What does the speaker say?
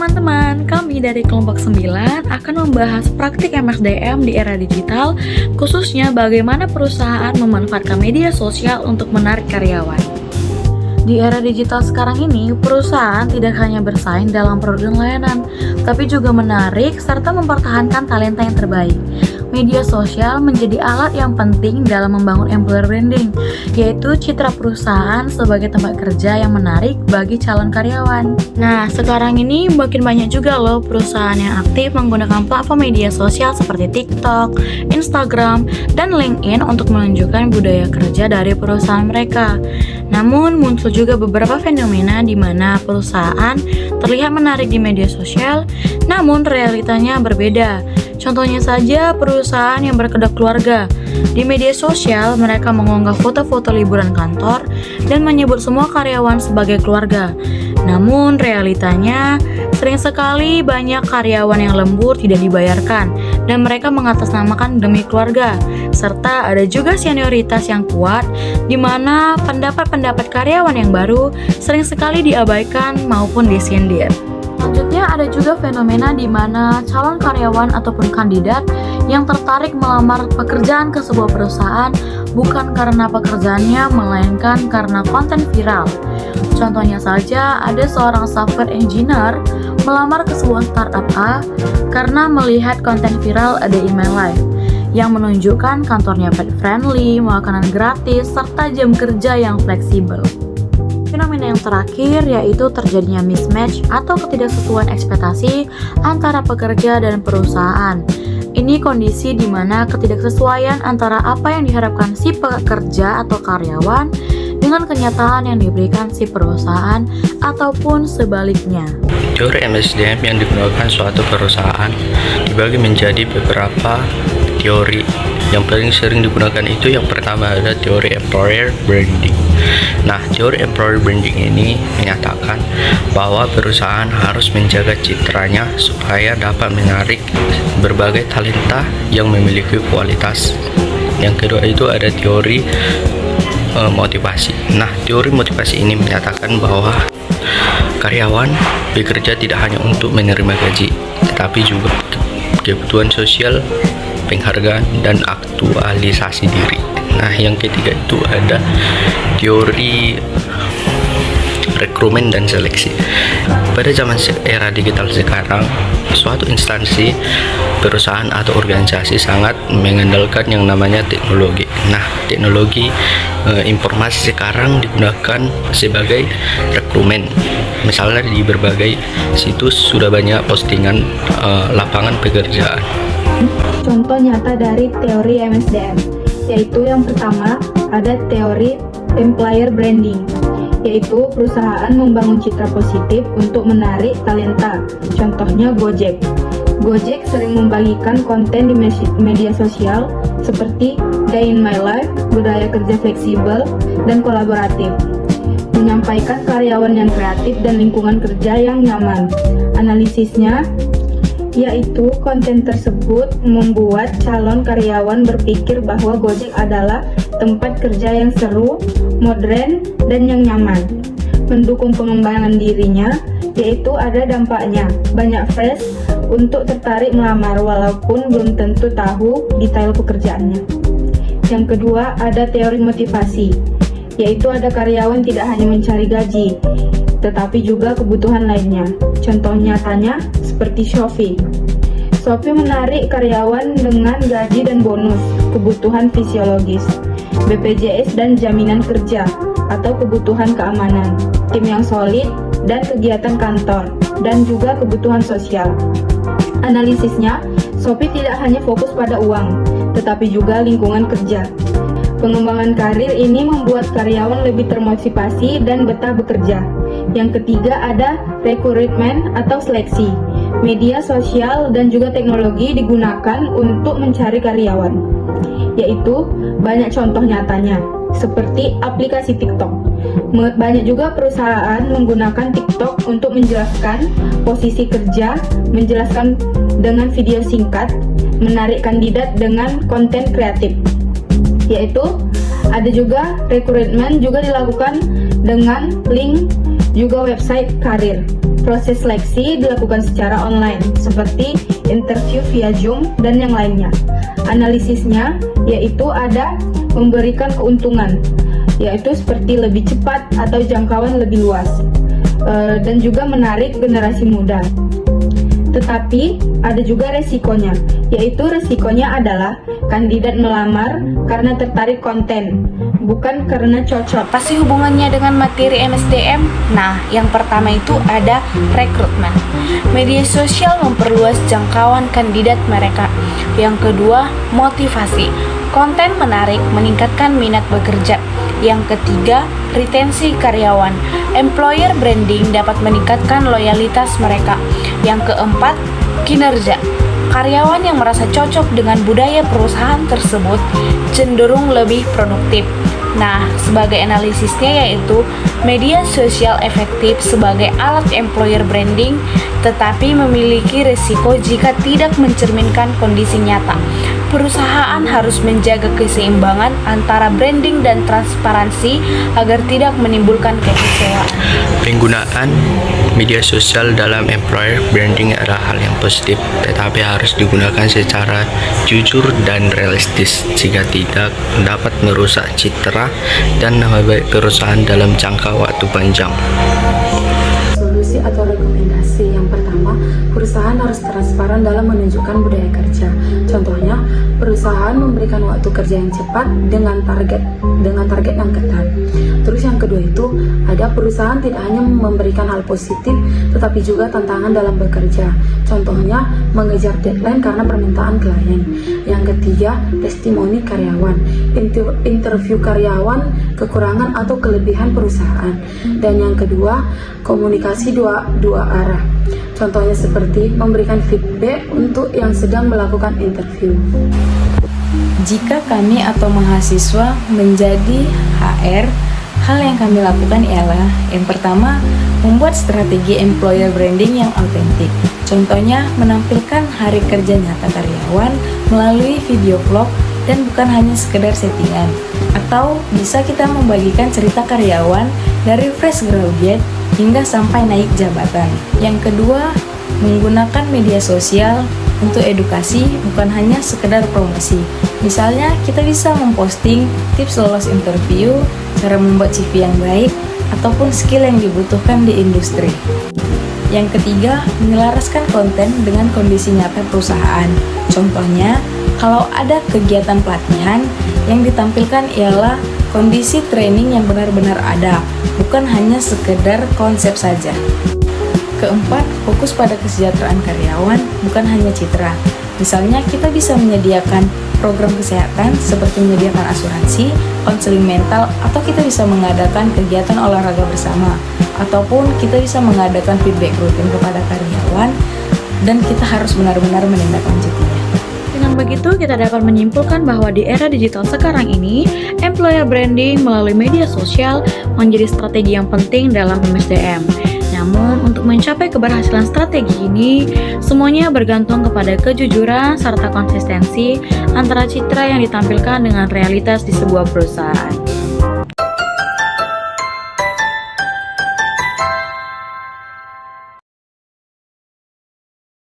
teman-teman, kami dari kelompok 9 akan membahas praktik MSDM di era digital, khususnya bagaimana perusahaan memanfaatkan media sosial untuk menarik karyawan. Di era digital sekarang ini, perusahaan tidak hanya bersaing dalam produk dan layanan, tapi juga menarik serta mempertahankan talenta yang terbaik. Media sosial menjadi alat yang penting dalam membangun employer branding, yaitu citra perusahaan sebagai tempat kerja yang menarik bagi calon karyawan. Nah, sekarang ini makin banyak juga loh perusahaan yang aktif menggunakan platform media sosial seperti TikTok, Instagram, dan LinkedIn untuk menunjukkan budaya kerja dari perusahaan mereka. Namun, muncul juga beberapa fenomena di mana perusahaan terlihat menarik di media sosial, namun realitanya berbeda. Contohnya saja perusahaan yang berkedok keluarga. Di media sosial, mereka mengunggah foto-foto liburan kantor dan menyebut semua karyawan sebagai keluarga. Namun realitanya, sering sekali banyak karyawan yang lembur tidak dibayarkan dan mereka mengatasnamakan demi keluarga. Serta ada juga senioritas yang kuat di mana pendapat-pendapat karyawan yang baru sering sekali diabaikan maupun disindir. Selanjutnya ada juga fenomena di mana calon karyawan ataupun kandidat yang tertarik melamar pekerjaan ke sebuah perusahaan bukan karena pekerjaannya melainkan karena konten viral. Contohnya saja ada seorang software engineer melamar ke sebuah startup A karena melihat konten viral ada in my life yang menunjukkan kantornya pet friendly, makanan gratis, serta jam kerja yang fleksibel. Fenomena yang terakhir yaitu terjadinya mismatch atau ketidaksesuaian ekspektasi antara pekerja dan perusahaan. Ini kondisi di mana ketidaksesuaian antara apa yang diharapkan si pekerja atau karyawan dengan kenyataan yang diberikan si perusahaan ataupun sebaliknya. Teori MSDM yang digunakan suatu perusahaan dibagi menjadi beberapa teori. Yang paling sering digunakan itu yang pertama adalah teori employer branding. Nah, teori employer branding ini menyatakan bahwa perusahaan harus menjaga citranya supaya dapat menarik berbagai talenta yang memiliki kualitas. Yang kedua itu ada teori motivasi. Nah, teori motivasi ini menyatakan bahwa karyawan bekerja tidak hanya untuk menerima gaji, tetapi juga kebutuhan sosial, penghargaan, dan aktualisasi diri. Nah, yang ketiga itu ada teori rekrutmen dan seleksi. Pada zaman era digital sekarang, suatu instansi, perusahaan atau organisasi sangat mengandalkan yang namanya teknologi. Nah, teknologi informasi sekarang digunakan sebagai rekrutmen. Misalnya di berbagai situs sudah banyak postingan lapangan pekerjaan. Contoh nyata dari teori MSDM, yaitu yang pertama ada teori employer branding, yaitu perusahaan membangun citra positif untuk menarik talenta. Contohnya Gojek. Gojek sering membagikan konten di media sosial seperti Day in My Life, budaya kerja fleksibel dan kolaboratif, menyampaikan karyawan yang kreatif dan lingkungan kerja yang nyaman. Analisisnya yaitu konten tersebut membuat calon karyawan berpikir bahwa Gojek adalah tempat kerja yang seru, modern, dan yang nyaman. Mendukung pengembangan dirinya, yaitu ada dampaknya. Banyak fresh untuk tertarik melamar walaupun belum tentu tahu detail pekerjaannya. Yang kedua ada teori motivasi, yaitu ada karyawan tidak hanya mencari gaji, tetapi juga kebutuhan lainnya. Contoh nyatanya seperti Shopee. Shopee menarik karyawan dengan gaji dan bonus, kebutuhan fisiologis, BPJS dan jaminan kerja, atau kebutuhan keamanan, tim yang solid, dan kegiatan kantor, dan juga kebutuhan sosial. Analisisnya, Shopee tidak hanya fokus pada uang, tetapi juga lingkungan kerja. Pengembangan karir ini membuat karyawan lebih termotivasi dan betah bekerja. Yang ketiga ada rekrutmen atau seleksi. Media sosial dan juga teknologi digunakan untuk mencari karyawan, yaitu banyak contoh nyatanya seperti aplikasi TikTok. Banyak juga perusahaan menggunakan TikTok untuk menjelaskan posisi kerja, menjelaskan dengan video singkat, menarik kandidat dengan konten kreatif. Yaitu ada juga rekrutmen juga dilakukan dengan link juga website karir. proses seleksi dilakukan secara online, seperti interview via Zoom dan yang lainnya. Analisisnya yaitu ada memberikan keuntungan, yaitu seperti lebih cepat atau jangkauan lebih luas, dan juga menarik generasi muda. Tetapi ada juga resikonya, yaitu resikonya adalah kandidat melamar karena tertarik konten, bukan karena cocok. Apa sih hubungannya dengan materi MSDM? Nah, yang pertama itu ada rekrutmen. Media sosial memperluas jangkauan kandidat mereka. Yang kedua, motivasi. Konten menarik meningkatkan minat bekerja. Yang ketiga, retensi karyawan. Employer branding dapat meningkatkan loyalitas mereka. Yang keempat, kinerja. Karyawan yang merasa cocok dengan budaya perusahaan tersebut cenderung lebih produktif. Nah, sebagai analisisnya yaitu media sosial efektif sebagai alat employer branding, tetapi memiliki risiko jika tidak mencerminkan kondisi nyata. Perusahaan harus menjaga keseimbangan antara branding dan transparansi agar tidak menimbulkan kekecewaan. Penggunaan media sosial dalam employer branding adalah hal yang positif, tetapi harus digunakan secara jujur dan realistis jika tidak dapat merusak citra dan nama baik perusahaan dalam jangka waktu panjang. Solusi atau rekomendasi yang pertama, perusahaan harus transparan dalam menunjukkan budaya kerja. Contohnya, perusahaan memberikan waktu kerja yang cepat dengan target yang ketat. Terus yang kedua itu, ada perusahaan tidak hanya memberikan hal positif, tetapi juga tantangan dalam bekerja. Contohnya, mengejar deadline karena permintaan klien. Yang ketiga, testimoni karyawan. Interview karyawan, kekurangan atau kelebihan perusahaan. Dan yang kedua, komunikasi dua arah. Contohnya seperti memberikan feedback untuk yang sedang melakukan interview. Jika kami atau mahasiswa menjadi HR, hal yang kami lakukan ialah yang pertama, membuat strategi employer branding yang autentik. Contohnya, menampilkan hari kerja nyata karyawan melalui video vlog dan bukan hanya sekedar settingan. Atau bisa kita membagikan cerita karyawan dari fresh graduate hingga sampai naik jabatan. Yang kedua, menggunakan media sosial untuk edukasi, bukan hanya sekedar promosi. Misalnya, kita bisa memposting tips lolos interview, cara membuat CV yang baik, ataupun skill yang dibutuhkan di industri. Yang ketiga, menyelaraskan konten dengan kondisi nyata perusahaan. Contohnya, kalau ada kegiatan pelatihan, yang ditampilkan ialah kondisi training yang benar-benar ada, bukan hanya sekedar konsep saja. Keempat, fokus pada kesejahteraan karyawan, bukan hanya citra. Misalnya, kita bisa menyediakan program kesehatan seperti menyediakan asuransi, konseling mental, atau kita bisa mengadakan kegiatan olahraga bersama, ataupun kita bisa mengadakan feedback rutin kepada karyawan, dan kita harus benar-benar menindaklanjutinya. Dengan begitu, kita dapat menyimpulkan bahwa di era digital sekarang ini, employer branding melalui media sosial menjadi strategi yang penting dalam MSDM. Namun, untuk mencapai keberhasilan strategi ini, semuanya bergantung kepada kejujuran serta konsistensi antara citra yang ditampilkan dengan realitas di sebuah perusahaan.